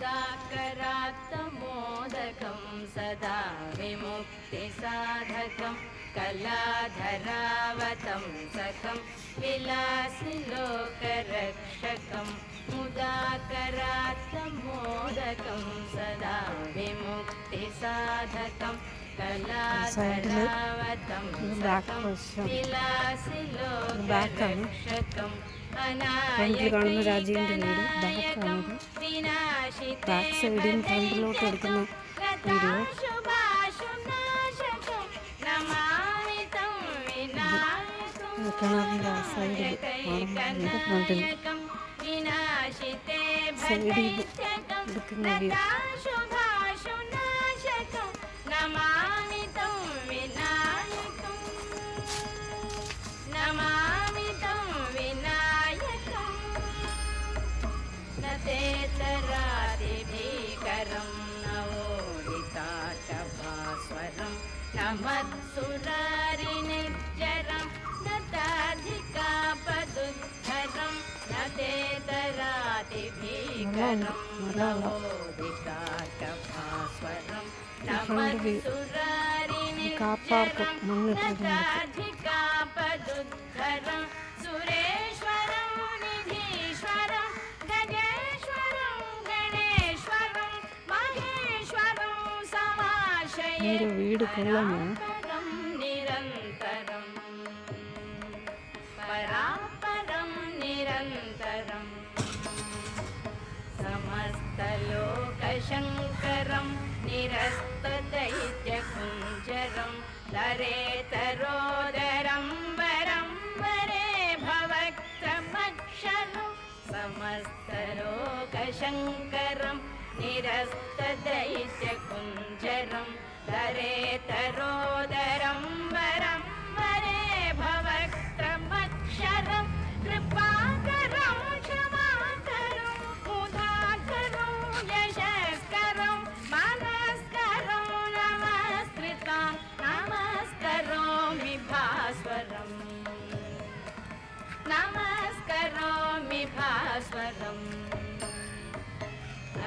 मुदाकरात्तमोदकं सदा विमुक्तिसाधकं कलाधरावतंसकं विलासिलोकरक्षकं मुदाकरात्तमोदकं सदा विमुक्तिसाधकं कलाधरावतंसकं विलासिलोकरक्षकं ഫ്രണ്ടിൽ കാണുന്ന രാജീവിൻ്റെ വീട് ബാക്കാണിത്. ബാക്ക് സൈഡിൽ ഫ്രണ്ടിലോട്ട് എടുക്കുന്ന വീഡിയോ. കിണറിൻ്റെ ആ സൈഡിൽ വീട് ഫ്രണ്ടിൽ സൈഡിൽ എടുക്കുന്ന വ്യൂ. तेतरादिभीकरं नवोदिताटभास्वरं नमत्सुरारिनिर्जरं नताधिकापदुद्धरं न तेतरादिभीकरं नवोदिताटभास्वरं नमत्सुरारिनिर्जरं सुरेश्वरं निधीश्वरं വീട് കൊള്ളാമോ? നിരന്തരം പരാപരം നിരന്തരം സമസ്തലോകശങ്കരം നിരസ്തദൈത്യകുഞ്ചരം തരേതരോദരം വരം വരേ ഭവക്തമക്ഷരം സമസ്തലോകശങ്കരം निरस्तदैत्यकुञ्जरं दरेतरोदरं वरं वरे भवक्त्रमक्षरं कृपाकरं क्षमाकरं मुदाकरं यशस्करं मनस्करं नमस्कृतां नमस्करोमि भास्वरं नमस्करोमि भास्वरम्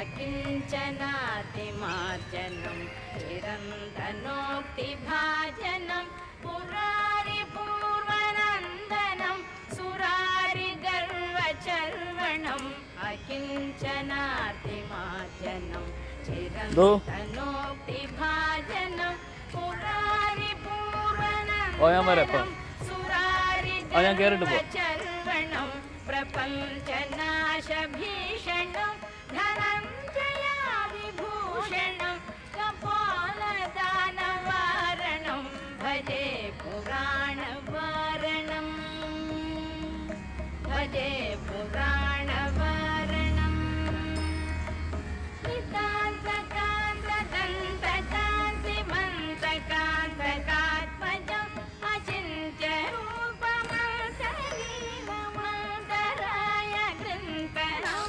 अकिञ्चनातिमार्जनं चिरन्तनोक्तिभाजनं पुरारिपूर्वनन्दनं सुरारिगर्वचर्वणम् अकिञ्चनातिमार्जनं चिरन्तनोक्तिभाजनं पुरारिपूर्वनन्दनं सुरारिगर्वचर्वणं प्रपञ्चनाशभीषणं धनञ्जयादिभूषणं कपालदानवारणं भजे पुराणवारणं भजे पुराणवारणं नितान्तकान्तकान्तिमन्तकान्तकात्मजम् अचिन्त्यरूपमसलीलमन्तराय गृन्तनं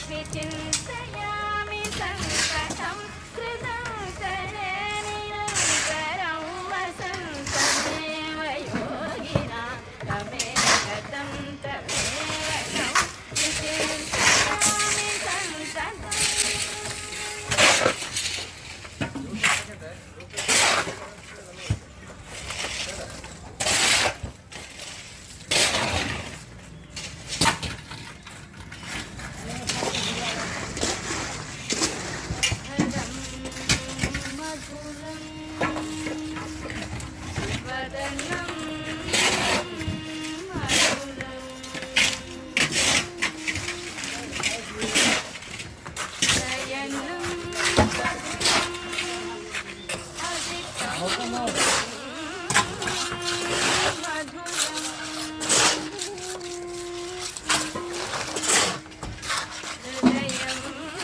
विचिन्तयामि सङ्कटं कृतं करे निरन्तरं वसन्तमेव योगिना तमेकं तमेव विचिन्तयामि सङ्कटम्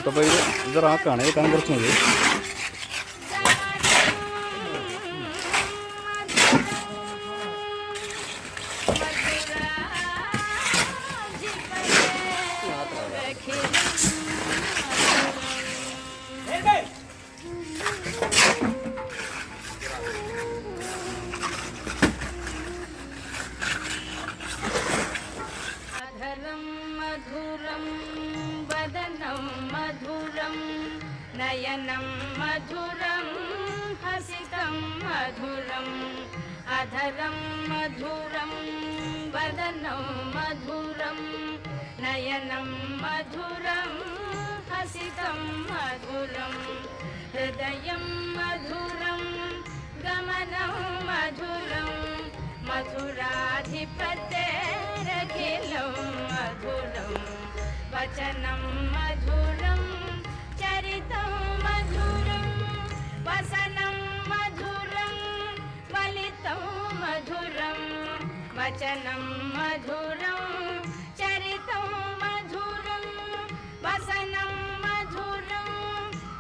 അപ്പോൾ ഇത് റാക്കാണ്, ഇത് കാണാൻ കുറച്ച് മതി. मधुरं वदनं मधुरं नयनं मधुरं हसितं मधुरम् अधरं मधुरं वदनं मधुरं नयनं मधुरं हसितं मधुरं हृदयं मधुरं गमनं मधुरं मधुराधिपतेरखिलं मधुरं वचनं मधुरं चरितं मधुरं वसनं मधुरं वलितं मधुरं वचनं मधुरं चरितं मधुरं वसनं मधुरं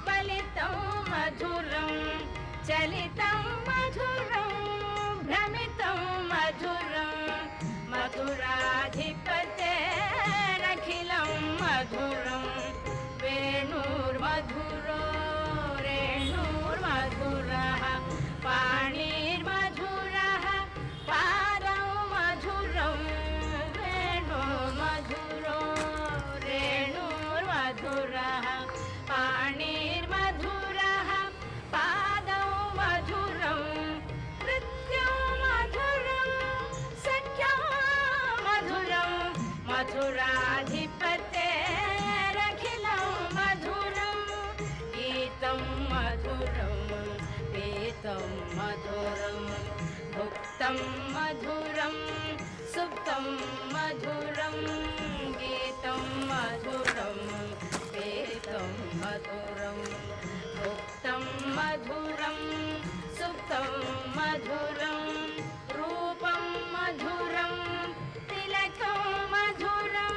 वलितं मधुरं चलितं मधुरं भ्रमितं मधुरं मधुराधिपतेरखिलं मधुरं वेणुर्मधुरो रेणुर्मधुरः पाणिर्मधुरः पादौ मधुरं वेणुर्मधुरो रेणुर्मधुरः पाणिर्मधुरः पादौ मधुरं नृत्यं मधुरं सख्यं मधुरं मधुराधिपतेरखिलं मधुरं गीतं मधुरं पीतं मधुरं भुक्तं मधुरं सुप्तं मधुरं गीतं मधुरं पीतं मधुरं भुक्तं मधुरं सुप्तं मधुरं रूपं मधुरं तिलकं मधुरं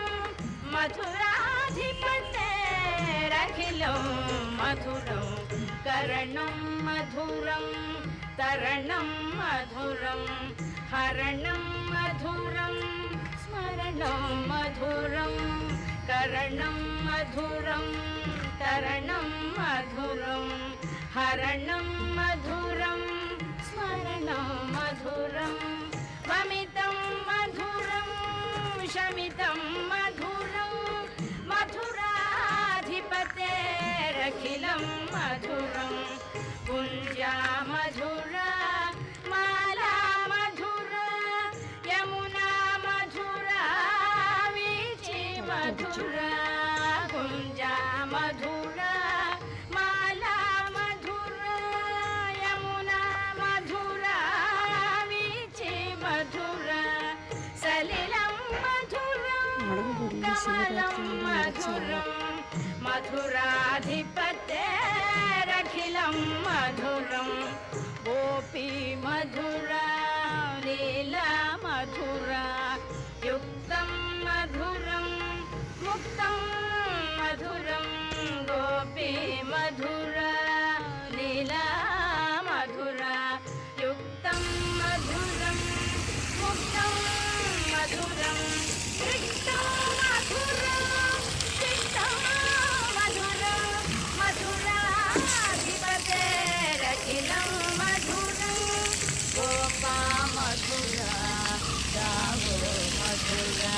मधुराधिपतेरखिलं मधुरं करणं मधुरं तरणं मधुरं हरणं मधुरं स्मरणं मधुरं करणं मधुरं तरणं मधुरं हरणं मधुरं स्मरणं मधुरं वमितं मधुरं शमितं मधुरं मधुराधिपतेरखिलं मधुरं कुञ्जा मधुरा माला मधुरा यमुना मधुरा वीची मधुरा कुञ्जा मधुरा माला मधुरा यमुना मधुरा वीची मधुरा सलिलं मधुरं कमलं मधुरं मधुराधिपतेरखिलं मधुरं गोपी मधुरा लीला मधुरा युक्तं मधुरं मुक्तं मधुरं गोपी मधुरा लीला मधुरा युक्तं मधुरं मुक्तं मधुरं तृप्तं मधुरं सिक्तं मधुरं मधुराधिपतेरखिलं मधुरं गोपा मधुरा गावो मधुरा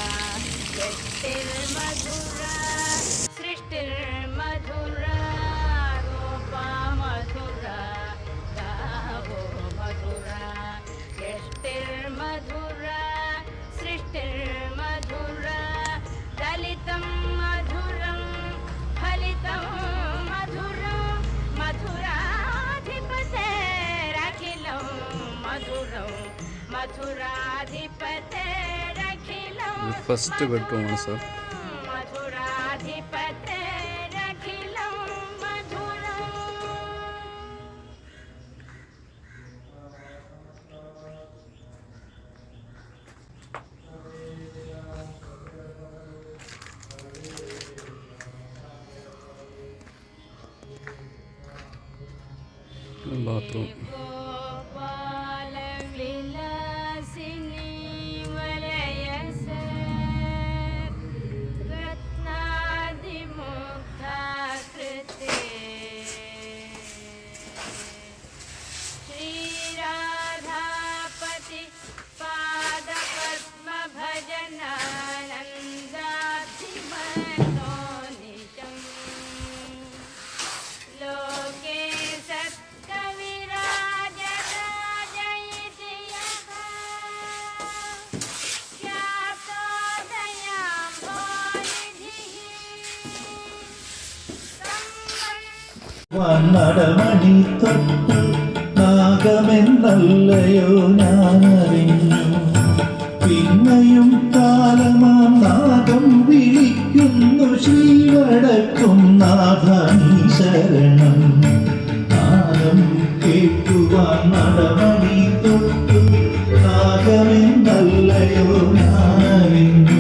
व्यक्तिर्मधुरा सृष्टिर्मधुरा गोपा मधुरा गावो मधुरा व्यक्तिर्मधुरा सृष्टिर्मधुरा दलितं मधुरं फलितं मधुरं मधुराधिपतेरखिलं मधुरं मधुराधिपतेरखिलं ഫസ്റ്റ് ബെഡ്റൂമാണ് സാർ. मधुराधिपतेरखिलं मधुरम् ബാത്റൂം. गोपालविलासिनी वलयस रत्नादिमुग्धाकृते श्रीराधापति पादपद्मभजनानन्दाधि निशं लोके सत्कविराजराजयति यः ख्यातो दयाम्भोनिधिः നടമണി തൊട്ട് നാഗമെന്നല്ലയോ ഞാനറിഞ്ഞു. പിന്നെയും കാലമാം നാഗം വിളിക്കുന്നു ശ്രീവടക്കും നാഥനീ ശരണം. നാദം കേൾക്കുവാൻ നടമണി തൊട്ട് നാഗമെന്നല്ലയോ ഞാനറിഞ്ഞു.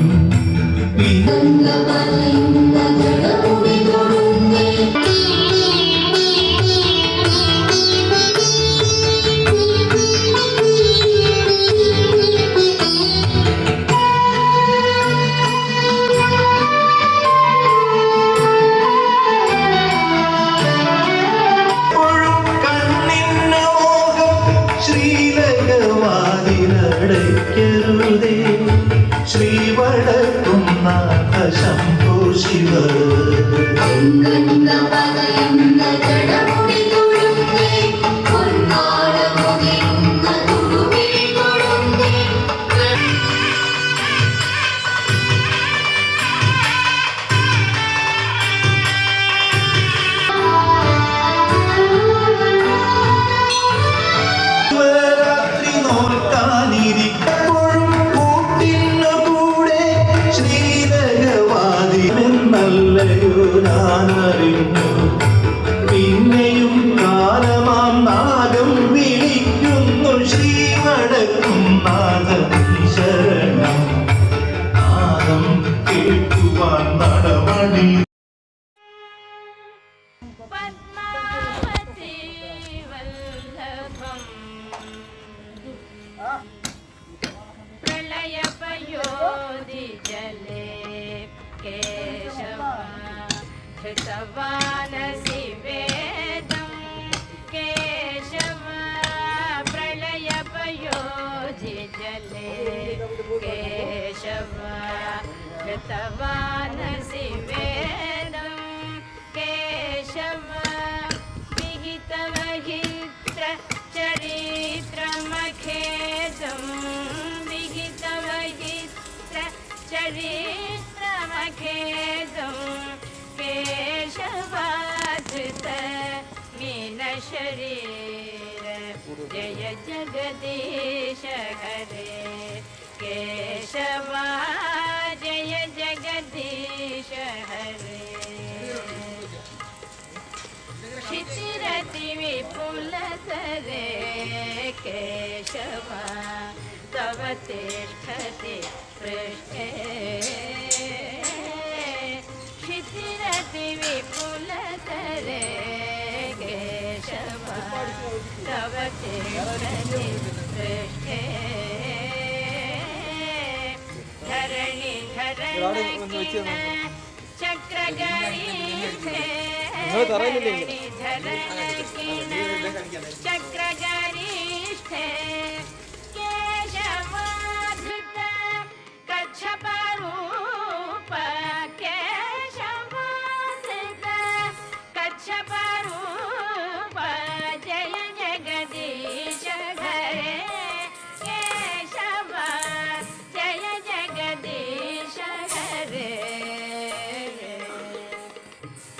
രുതേ ശ്രീവടക്കും നാഥ ശംഭോ ശിവ. പിന്നെയും കാലമാം നാഗം വിളിക്കുന്നു ശ്രീവടക്കും നാഥനീ ശരണം. നാദം കേൾക്കുവാൻ നടമണി पद्मावती वल्लभम् प्रलयपयोधि जले केशव धृतवानसि वेदं केशव प्रलयपयोधि जले केशव धृतवानसि वेदं केशव विहितवहित्र चरित्रमखेदं विहितवहित्र चरित्रमखेदं केशवाधृत मीनशरीर जय जगदीश हरे केशवा जय जगदीश हरे क्षितिरति विपुलतरे केशवा तव तिष्ठति पृष्ठे क्षितिरति विपुलतरे केशवा तव तिष्ठति पृष्ठे धरणि धरणकिन चक्रगरीष्ठे धरणि धरणकिन चक्रगरीष्ठे केशवाधृत कच्छपरूप केशवाधृत कच्छपरूप जय जगदीश हरे केशव जय जगदीश हरे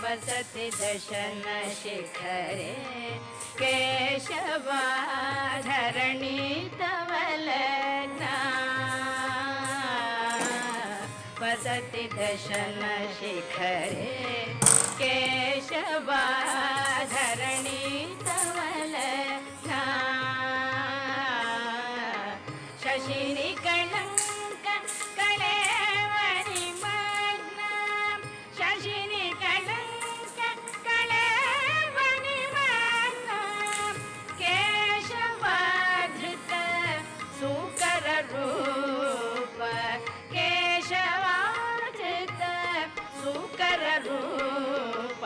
वसति दशन शिखरे केशवा धरणि तव लग्ना वसति दशन शिखरे केशवा धरणि तव लग्ना शशिनि कलंक कलेवरि मग्ना शशिनि कलंक कलेवरि मग्ना केशवाधृत सुकर रूप केशवाधृत सुकर रूप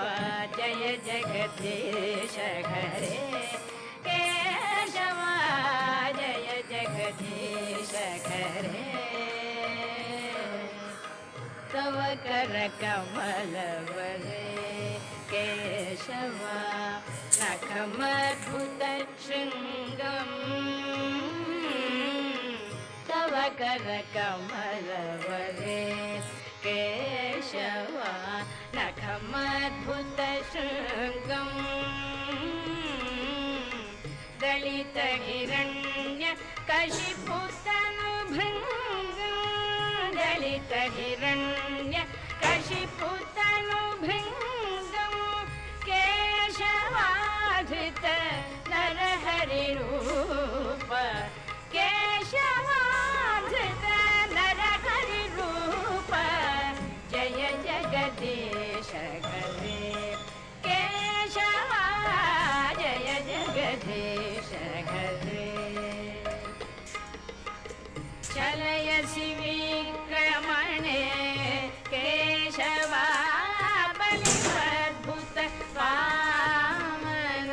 जय जगदीश हरे केशवा जय जगदीश हरे तव कर कमलवरे केशव नखमद्भुत शृङ्गम् तव कर कमलवरे केशव नखमद्भुत शृङ्गम् दलित हिरण्य कशिपुतनुभृङ्गम् दलित हिरण्य कशिपुतनुभृङ्गम् केशवाधृत नरहरिरूप केशवाधृत नरहरिरूप जय जगदीश हरे केशवा जय जगदीश हरे चलयसि विक्रमणे केशवा बलिवद्भुत वामन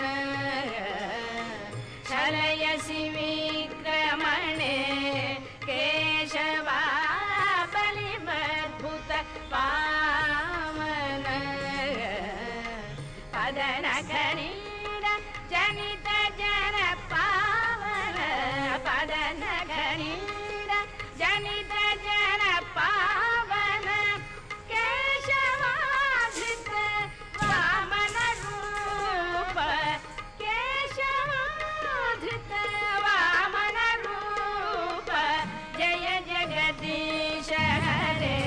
चलयसि विक्रमणे केशवा बलिवद्भुत वामन पदनगणीर जनित जन पावन पदनगणीर जनित जन पावन केशवाधृत वामन रूप केशवाधृत वामन रूप जय जगदीश हरे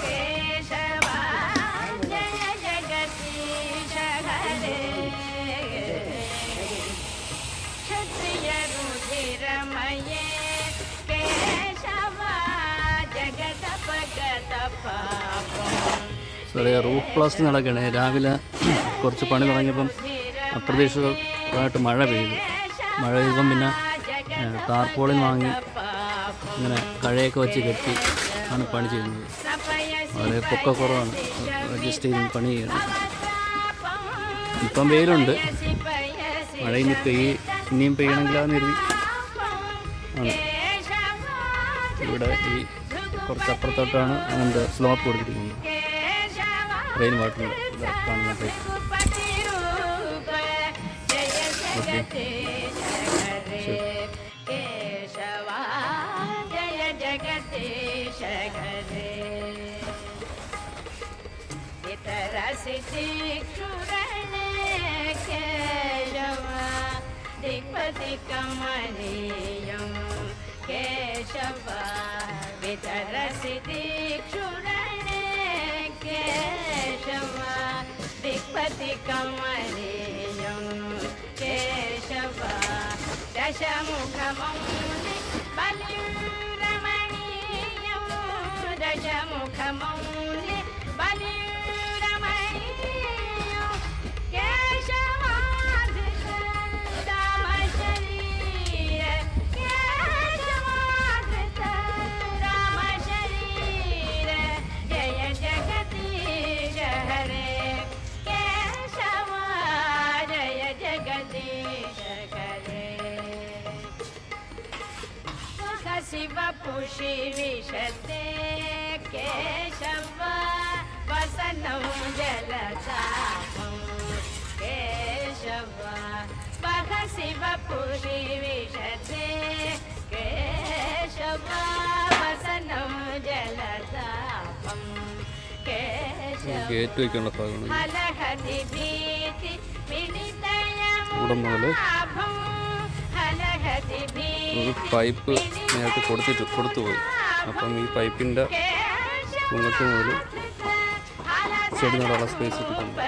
केशवा जय जगदीश हरे क्षत्रिय रुधिरमये केशवा जगदपगत पापम् സാറേ റൂഫ് പ്ലാസ്റ്റർ നടക്കണേ. രാവിലെ കുറച്ച് പണി തുടങ്ങിയപ്പം അപ്രതീക്ഷിതമായിട്ട് മഴ പെയ്തു. മഴ പെയ്തപ്പം പിന്നെ ടാർപോളിൻ വാങ്ങി ഇങ്ങനെ കഴയൊക്കെ വെച്ച് കെട്ടി ആണ് പണി ചെയ്യുന്നത്. വളരെ പൊക്കക്കുറവാണ്, അഡ്ജസ്റ്റ് ചെയ്ത് പണി ചെയ്യുന്നത്. ഇപ്പം വെയിലുണ്ട്, മഴ ഇനി ഇനിയും പെയ്യണമെങ്കിലാന്ന് കരുതി ആണ്. ഇവിടെ ഈ കുറച്ചപ്പുറത്തോട്ടാണ് അതിൻ്റെ സ്ലോപ്പ് കൊടുത്തിരിക്കുന്നത്. റെയിൻ വാട്ടർ കാണുന്നത്. ഓക്കെ, केशवा जय जगदीश हरे इतरसिति क्षुरणे केशवा दिक्पति कमनीयं केशवा वितरसिति क्षुरणे केशवा दिक्पति कमनीयं केशवा दशमुखमौलि बलिरमणीयं दशमुखमौलि बलिरमणीयं केशवाधृत रामशरीर केशवाधृत रामशरीर जय जगदीश हरे केशवा जय जगदीश हरे शिव पुषि विशते केशव वसनं जलतापं केशव पग शिव पुषि विशते केशव वसनं जलतापं केशव ഗേറ്റ് വയ്ക്കാനുള്ള ഭാഗമാണ്. हलहति भीति ഇവിടെ മുതൽ ഒരു പൈപ്പ് നേരത്തെ കൊടുത്തുപോയി. അപ്പം ഈ പൈപ്പിൻ്റെ മുങ്ങട്ട് മുതൽ ചെടി നടാനുള്ള സ്പേസ് ഇട്ടിട്ടുണ്ട്.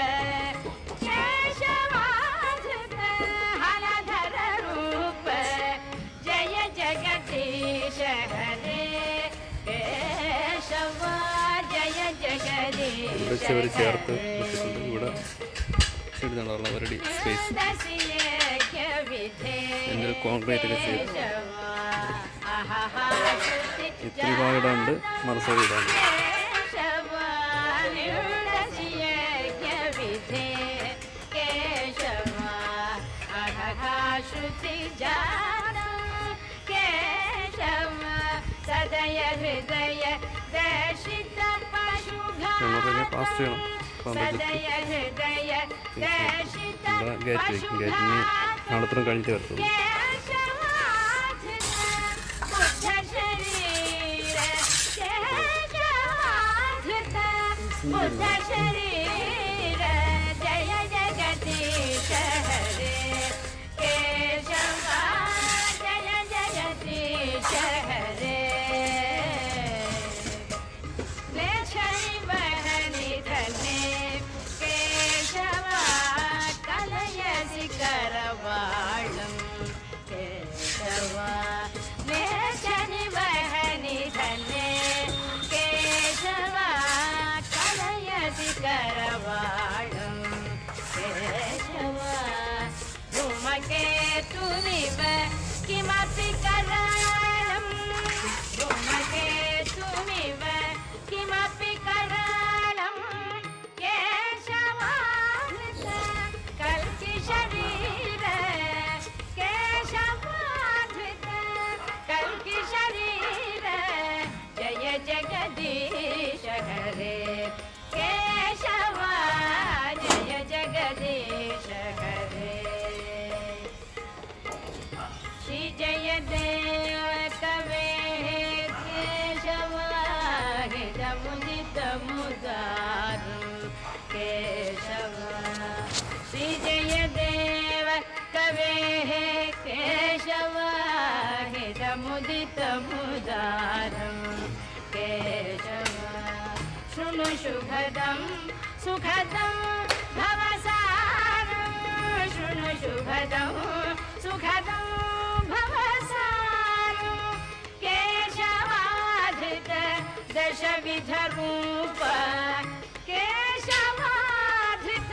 ഇവിടെ ചെവര് ചേർത്ത് വെച്ചിട്ടുണ്ട്. ഇവിടെ ചെടി നടാനുള്ള അവരുടെ സ്പേസ് എന്തൊരു കോൺക്രീറ്റ് ഒക്കെ ചെയ്ത് ഇത്തിരി ഭാഗം ഇടാണ്ട് മറസൈഡ് ഇടാണ്ട്. सदय हृदय दर्शित പാസ് ചെയ്യണം. സദയ ഹൃദയ ദർശിത ഗേറ്റ് വയ്ക്കും. ഗേറ്റിന് നാളെത്ര കഴിഞ്ഞിട്ട് വരത്തുള്ളൂ. बुद्ध शरीर जय जगदीश हरे केशव जय जगदीश हरे ले शनि धने केशव कलयसि करवाळं केशव ले शनि धने केशव करवाळं केशव धूमकेतुमिव किमपि कराळं धूमकेतुमिव किमपि कराळं केशवाधृत कल्कि शरीर केशवाधृत कल्कि शरीर जय जगदीश हरे केशव जय जगदीश हरे श्री जयदेव कवे केशव हितमुदित मुदारं केशव श्री जयदेव कवे केशव हितमुदित मुदारं केशव शृणु शुभदं सुखदं भवसारं शृणु शुभदं सुखदं भवसारं केशवाधृत दशविधरूप केशवाधृत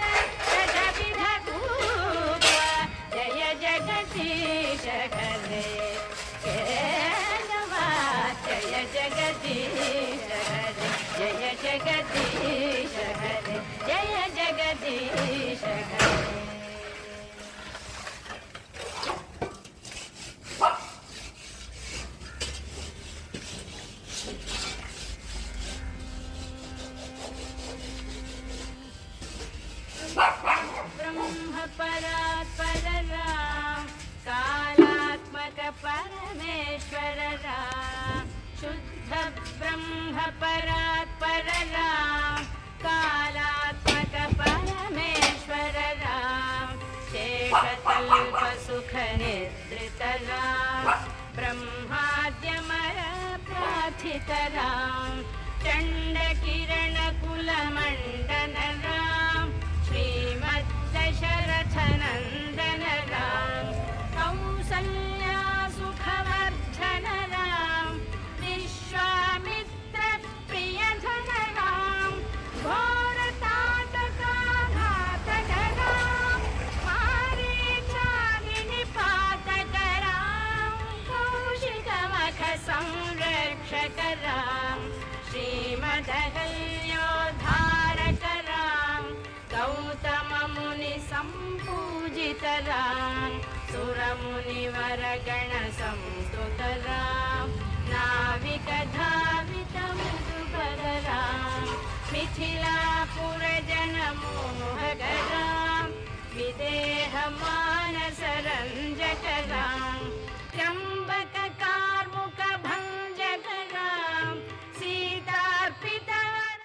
दशविधरूप जय जगदीश हरे केशव जय जगदीश हरे जय जगदीश हरे जय जगदीश हरे ब्रह्म परात्पर राम कालात्मक परमेश्वर राम शुद्ध ब्रह्म परात्पर राम कालात्मक परमेश्वर राम शेषतल्प सुख निद्रित राम ब्रह्माद्यमर प्रार्थित राम चण्ड किरण कुल मण्डन राम श्रीमद्दशरथ नन्दन राम कौसल्या सुखवर्धन राम विश्वामित्र प्रियधन राम घोरताटकाघातक राम मारीचादिनिपातक राम कौशिकमख संरक्षक राम श्रीमदहल्योद्धारक राम गौतम मुनि संपूजित राम सुरमुनिवर गण